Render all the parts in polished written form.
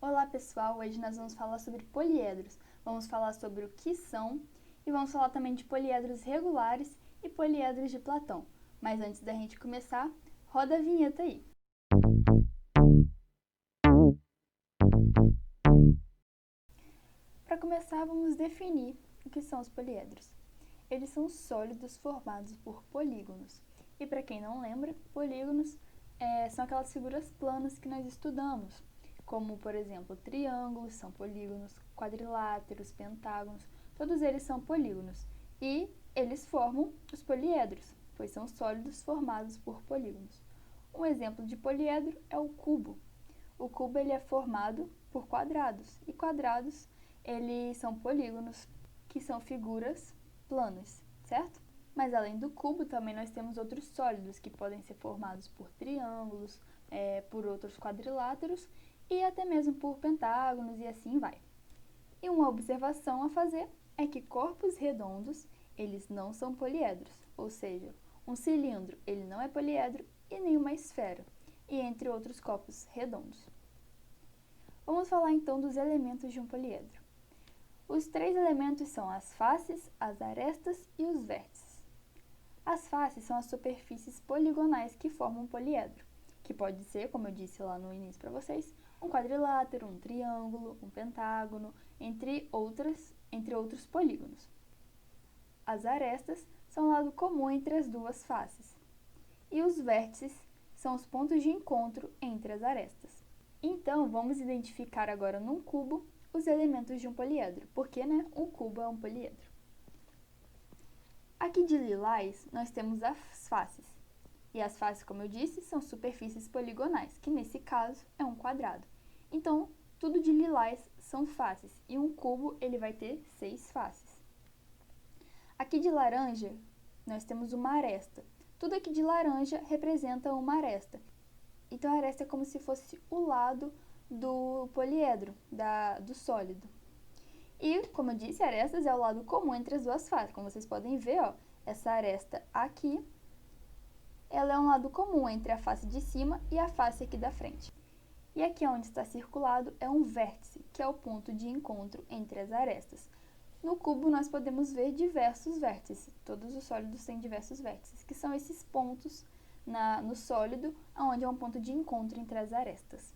Olá pessoal, hoje nós vamos falar sobre poliedros. Vamos falar sobre o que são e vamos falar também de poliedros regulares e poliedros de Platão. Mas antes da gente começar, roda a vinheta aí. Para começar, vamos definir o que são os poliedros. Eles são sólidos formados por polígonos. E para quem não lembra, polígonos são aquelas figuras planas que nós estudamos, como, por exemplo, triângulos são polígonos, quadriláteros, pentágonos, todos eles são polígonos. E eles formam os poliedros, pois são sólidos formados por polígonos. Um exemplo de poliedro é o cubo. O cubo ele é formado por quadrados, e quadrados eles são polígonos, que são figuras planas, certo? Mas além do cubo, também nós temos outros sólidos que podem ser formados por triângulos, por outros quadriláteros e até mesmo por pentágonos e assim vai. E uma observação a fazer é que corpos redondos, eles não são poliedros, ou seja, um cilindro ele não é poliedro e nem uma esfera, e entre outros corpos redondos. Vamos falar então dos elementos de um poliedro. Os três elementos são as faces, as arestas e os vértices. As faces são as superfícies poligonais que formam um poliedro, que pode ser, como eu disse lá no início para vocês, um quadrilátero, um triângulo, um pentágono, entre outros polígonos. As arestas são o lado comum entre as duas faces. E os vértices são os pontos de encontro entre as arestas. Então, vamos identificar agora num cubo os elementos de um poliedro, porque um cubo é um poliedro. Aqui de lilás, nós temos as faces. E as faces, como eu disse, são superfícies poligonais, que nesse caso é um quadrado. Então, tudo de lilás são faces, e um cubo ele vai ter 6 faces. Aqui de laranja, nós temos uma aresta. Tudo aqui de laranja representa uma aresta. Então, a aresta é como se fosse o lado do poliedro, do sólido. E, como eu disse, arestas é o lado comum entre as duas faces. Como vocês podem ver, essa aresta aqui, ela é um lado comum entre a face de cima e a face aqui da frente. E aqui onde está circulado é um vértice, que é o ponto de encontro entre as arestas. No cubo nós podemos ver diversos vértices. Todos os sólidos têm diversos vértices, que são esses pontos no sólido, onde é um ponto de encontro entre as arestas.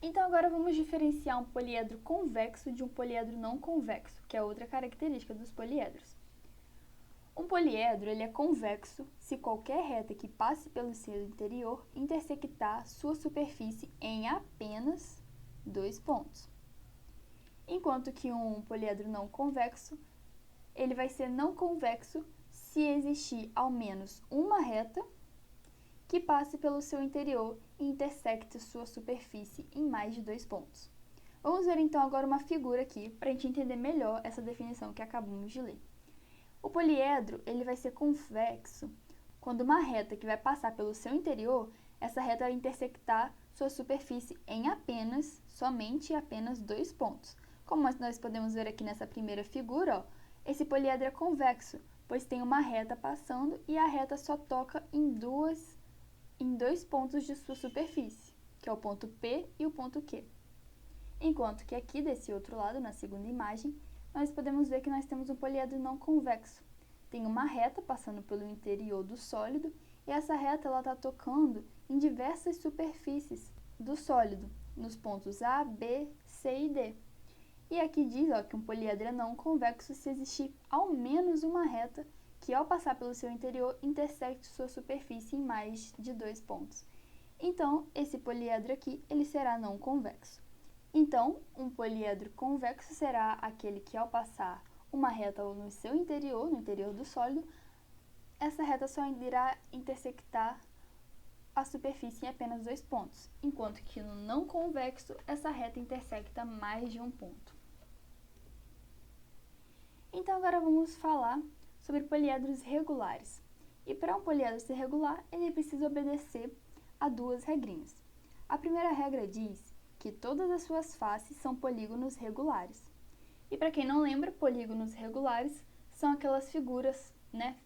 Então agora vamos diferenciar um poliedro convexo de um poliedro não convexo, que é outra característica dos poliedros. Um poliedro ele é convexo se qualquer reta que passe pelo seu interior intersectar sua superfície em apenas 2 pontos. Enquanto que um poliedro não convexo, ele vai ser não convexo se existir ao menos uma reta que passe pelo seu interior e intersecte sua superfície em mais de 2 pontos. Vamos ver então agora uma figura aqui para a gente entender melhor essa definição que acabamos de ler. O poliedro ele vai ser convexo quando uma reta que vai passar pelo seu interior, essa reta vai intersectar sua superfície em somente apenas 2 pontos. Como nós podemos ver aqui nessa primeira figura, esse poliedro é convexo, pois tem uma reta passando e a reta só toca em dois pontos de sua superfície, que é o ponto P e o ponto Q. Enquanto que aqui desse outro lado, na segunda imagem, nós podemos ver que nós temos um poliedro não convexo. Tem uma reta passando pelo interior do sólido e essa reta está tocando em diversas superfícies do sólido, nos pontos A, B, C e D. E aqui diz que um poliedro é não convexo se existir ao menos uma reta que, ao passar pelo seu interior, intersecte sua superfície em mais de 2 pontos. Então, esse poliedro aqui ele será não convexo. Então, um poliedro convexo será aquele que, ao passar uma reta no seu interior, no interior do sólido, essa reta só irá intersectar a superfície em apenas 2 pontos, enquanto que no não convexo, essa reta intersecta mais de um ponto. Então, agora vamos falar sobre poliedros regulares. E para um poliedro ser regular, ele precisa obedecer a 2 regrinhas. A primeira regra diz que todas as suas faces são polígonos regulares. E para quem não lembra, polígonos regulares são aquelas figuras,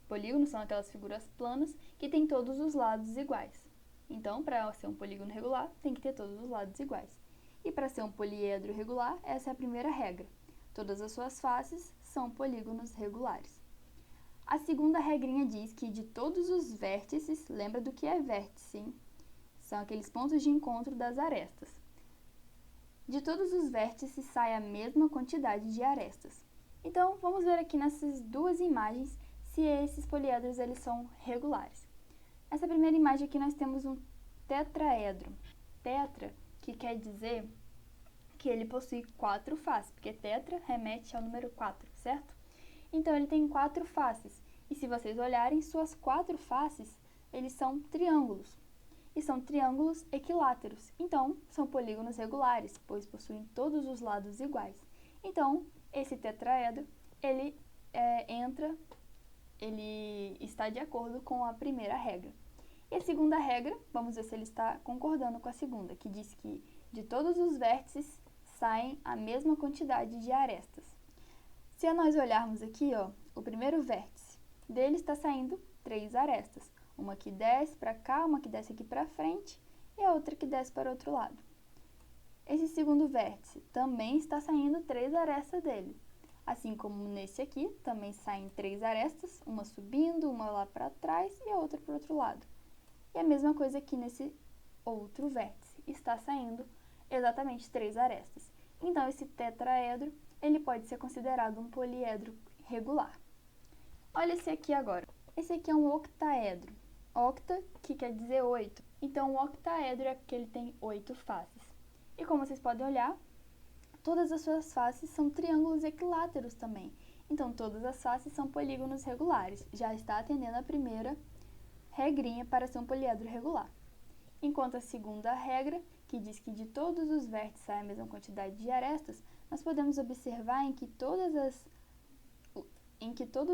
Polígonos são aquelas figuras planas que têm todos os lados iguais. Então, para ser um polígono regular, tem que ter todos os lados iguais. E para ser um poliedro regular, essa é a primeira regra. Todas as suas faces são polígonos regulares. A segunda regrinha diz que de todos os vértices, lembra do que é vértice, hein? São aqueles pontos de encontro das arestas. De todos os vértices sai a mesma quantidade de arestas. Então, vamos ver aqui nessas duas imagens se esses poliedros eles são regulares. Nessa primeira imagem aqui nós temos um tetraedro. Tetra, que quer dizer que ele possui 4 faces, porque tetra remete ao número 4, certo? Então, ele tem 4 faces. E se vocês olharem, suas 4 faces, eles são triângulos. E são triângulos equiláteros. Então, são polígonos regulares, pois possuem todos os lados iguais. Então, esse tetraedro, ele está de acordo com a primeira regra. E a segunda regra, vamos ver se ele está concordando com a segunda, que diz que de todos os vértices saem a mesma quantidade de arestas. Se nós olharmos aqui, ó, o primeiro vértice, dele está saindo 3 arestas. Uma que desce para cá, uma que desce aqui para frente e a outra que desce para o outro lado. Esse segundo vértice também está saindo 3 arestas dele. Assim como nesse aqui, também saem 3 arestas, uma subindo, uma lá para trás e a outra para o outro lado. E a mesma coisa aqui nesse outro vértice, está saindo exatamente 3 arestas. Então, esse tetraedro, ele pode ser considerado um poliedro regular. Olha esse aqui agora. Esse aqui é um octaedro. Octa, que quer dizer 8. Então, o octaedro é porque ele tem 8 faces. E como vocês podem olhar, todas as suas faces são triângulos equiláteros também. Então, todas as faces são polígonos regulares. Já está atendendo a primeira regrinha para ser um poliedro regular. Enquanto a segunda regra, que diz que de todos os vértices sai a mesma quantidade de arestas, nós podemos observar em que todos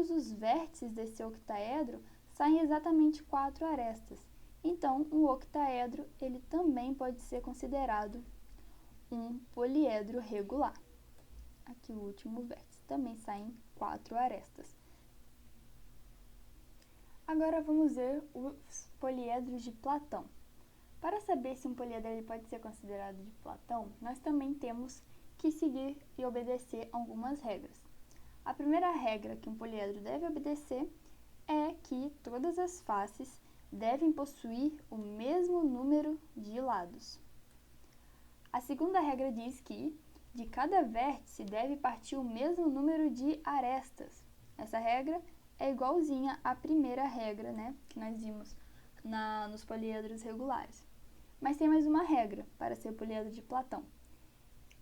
os vértices desse octaedro saem exatamente 4 arestas. Então, um octaedro ele também pode ser considerado um poliedro regular. Aqui o último vértice também saem 4 arestas. Agora vamos ver os poliedros de Platão. Para saber se um poliedro ele pode ser considerado de Platão, nós também temos que seguir e obedecer algumas regras. A primeira regra que um poliedro deve obedecer é que todas as faces devem possuir o mesmo número de lados. A segunda regra diz que de cada vértice deve partir o mesmo número de arestas. Essa regra é igualzinha à primeira regra, né, que nós vimos nos poliedros regulares. Mas tem mais uma regra para ser o poliedro de Platão,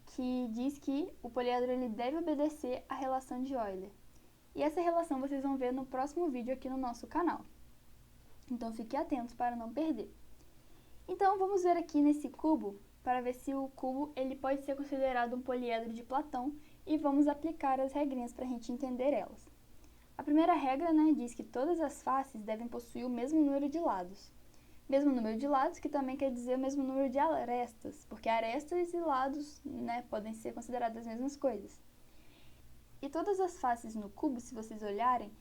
que diz que o poliedro ele deve obedecer à relação de Euler. E essa relação vocês vão ver no próximo vídeo aqui no nosso canal. Então fiquem atentos para não perder. Então vamos ver aqui nesse cubo, para ver se o cubo ele pode ser considerado um poliedro de Platão e vamos aplicar as regrinhas para a gente entender elas. A primeira regra, né, diz que todas as faces devem possuir o mesmo número de lados. Mesmo número de lados, que também quer dizer o mesmo número de arestas, porque arestas e lados, né, podem ser consideradas as mesmas coisas. E todas as faces no cubo, se vocês olharem,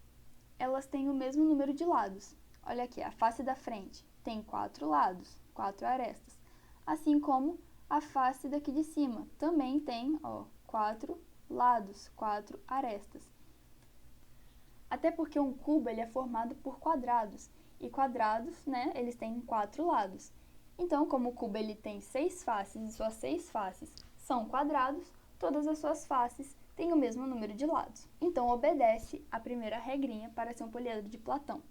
elas têm o mesmo número de lados. Olha aqui, a face da frente tem 4 lados, 4 arestas. Assim como a face daqui de cima também tem 4 lados, 4 arestas. Até porque um cubo ele é formado por quadrados. E quadrados, né, eles têm 4 lados. Então, como o cubo ele tem 6 faces e suas 6 faces são quadrados, todas as suas faces têm o mesmo número de lados. Então, obedece a primeira regrinha para ser um poliedro de Platão.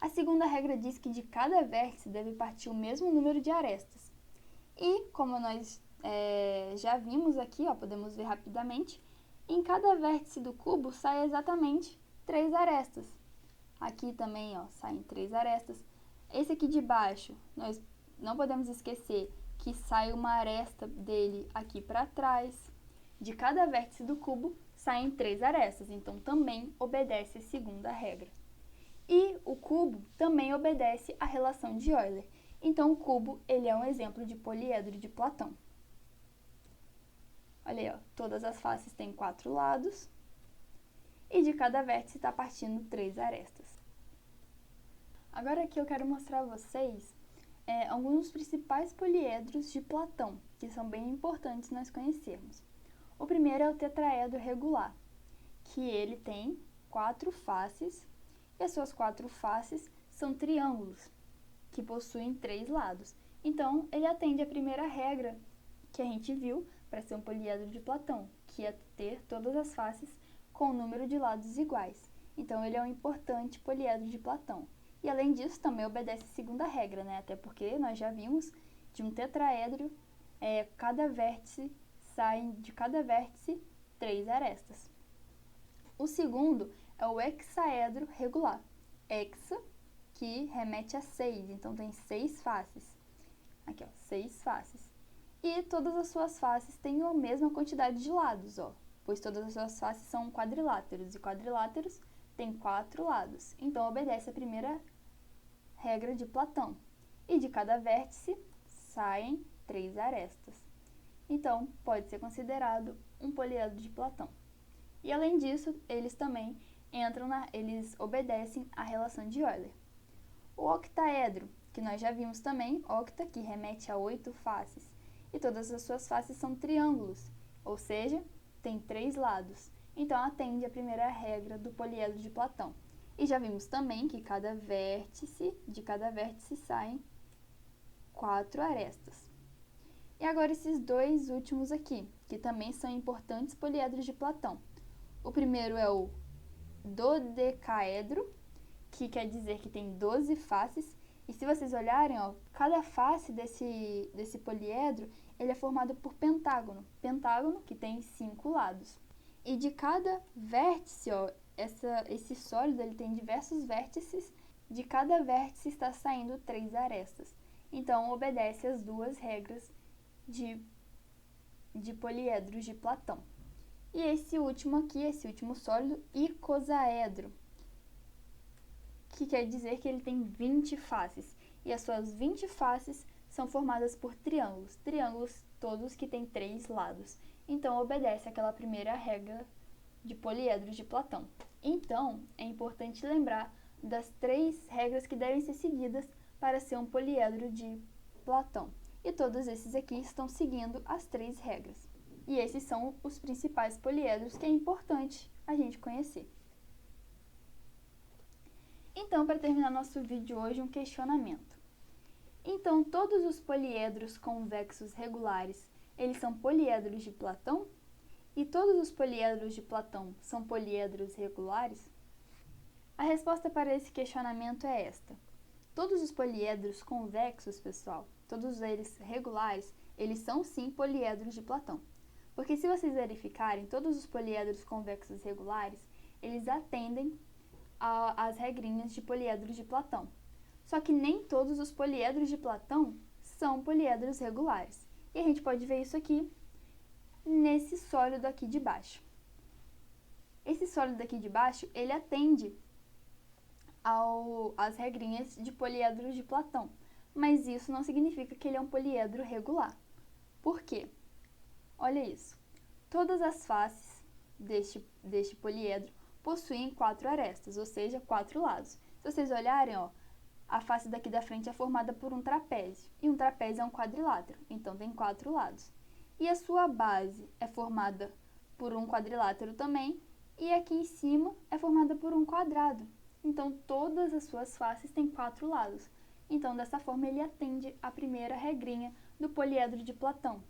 A segunda regra diz que de cada vértice deve partir o mesmo número de arestas. E, como nós já vimos aqui, podemos ver rapidamente, em cada vértice do cubo sai exatamente 3 arestas. Aqui também, saem 3 arestas. Esse aqui de baixo, nós não podemos esquecer que sai uma aresta dele aqui para trás. De cada vértice do cubo, saem 3 arestas, então também obedece a segunda regra. E o cubo também obedece à relação de Euler. Então, o cubo ele é um exemplo de poliedro de Platão. Olha aí, todas as faces têm 4 lados. E de cada vértice está partindo 3 arestas. Agora aqui eu quero mostrar a vocês alguns dos principais poliedros de Platão, que são bem importantes nós conhecermos. O primeiro é o tetraedro regular, que ele tem 4 faces, e as suas 4 faces são triângulos, que possuem 3 lados. Então, ele atende à primeira regra que a gente viu para ser um poliedro de Platão, que é ter todas as faces com o número de lados iguais. Então, ele é um importante poliedro de Platão. E, além disso, também obedece a segunda regra, né? Até porque nós já vimos de um tetraedro, saem de cada vértice 3 arestas. O segundo é o hexaedro regular. Hexa, que remete a 6, então tem 6 faces. Aqui, ó, 6 faces. E todas as suas faces têm a mesma quantidade de lados, ó, pois todas as suas faces são quadriláteros, e quadriláteros têm 4 lados. Então, obedece a primeira regra de Platão. E de cada vértice saem 3 arestas. Então, pode ser considerado um poliedro de Platão. E, além disso, eles também eles obedecem à relação de Euler. O octaedro, que nós já vimos também, octa, que remete a 8 faces, e todas as suas faces são triângulos, ou seja, tem 3 lados. Então, atende à primeira regra do poliedro de Platão. E já vimos também que de cada vértice saem 4 arestas. E agora esses dois últimos aqui, que também são importantes poliedros de Platão. O primeiro é o dodecaedro, que quer dizer que tem 12 faces. E se vocês olharem, ó, cada face desse poliedro, ele é formado por pentágono. Pentágono que tem 5 lados. E de cada vértice, ó, esse sólido ele tem diversos vértices. De cada vértice está saindo 3 arestas. Então, obedece às 2 regras de poliedros de Platão. E esse último aqui, esse último sólido, icosaedro, que quer dizer que ele tem 20 faces. E as suas 20 faces são formadas por triângulos. Triângulos todos que têm 3 lados. Então, obedece àquela primeira regra de poliedros de Platão. Então, é importante lembrar das 3 regras que devem ser seguidas para ser um poliedro de Platão. E todos esses aqui estão seguindo as 3 regras. E esses são os principais poliedros que é importante a gente conhecer. Então, para terminar nosso vídeo hoje, um questionamento. Então, todos os poliedros convexos regulares, eles são poliedros de Platão? E todos os poliedros de Platão são poliedros regulares? A resposta para esse questionamento é esta. Todos os poliedros convexos, pessoal, todos eles regulares, eles são sim poliedros de Platão. Porque se vocês verificarem, todos os poliedros convexos regulares, eles atendem às regrinhas de poliedros de Platão. Só que nem todos os poliedros de Platão são poliedros regulares. E a gente pode ver isso aqui nesse sólido aqui de baixo. Esse sólido aqui de baixo, ele atende às regrinhas de poliedros de Platão. Mas isso não significa que ele é um poliedro regular. Por quê? Olha isso. Todas as faces deste poliedro possuem 4 arestas, ou seja, 4 lados. Se vocês olharem, ó, a face daqui da frente é formada por um trapézio. E um trapézio é um quadrilátero, então tem 4 lados. E a sua base é formada por um quadrilátero também, e aqui em cima é formada por um quadrado. Então, todas as suas faces têm 4 lados. Então, dessa forma, ele atende à primeira regrinha do poliedro de Platão.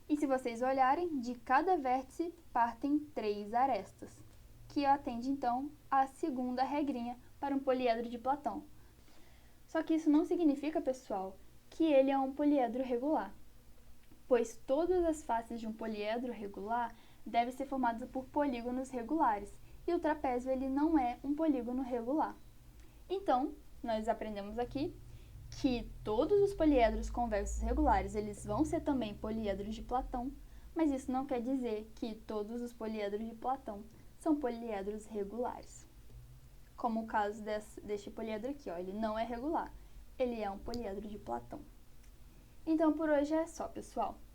E se vocês olharem, de cada vértice partem 3 arestas, que atende, então, à segunda regrinha para um poliedro de Platão. Só que isso não significa, pessoal, que ele é um poliedro regular, pois todas as faces de um poliedro regular devem ser formadas por polígonos regulares, e o trapézio ele não é um polígono regular. Então, nós aprendemos aqui que todos os poliedros convexos regulares eles vão ser também poliedros de Platão, mas isso não quer dizer que todos os poliedros de Platão são poliedros regulares. Como o caso deste poliedro aqui, ó, ele não é regular, ele é um poliedro de Platão. Então, por hoje é só, pessoal.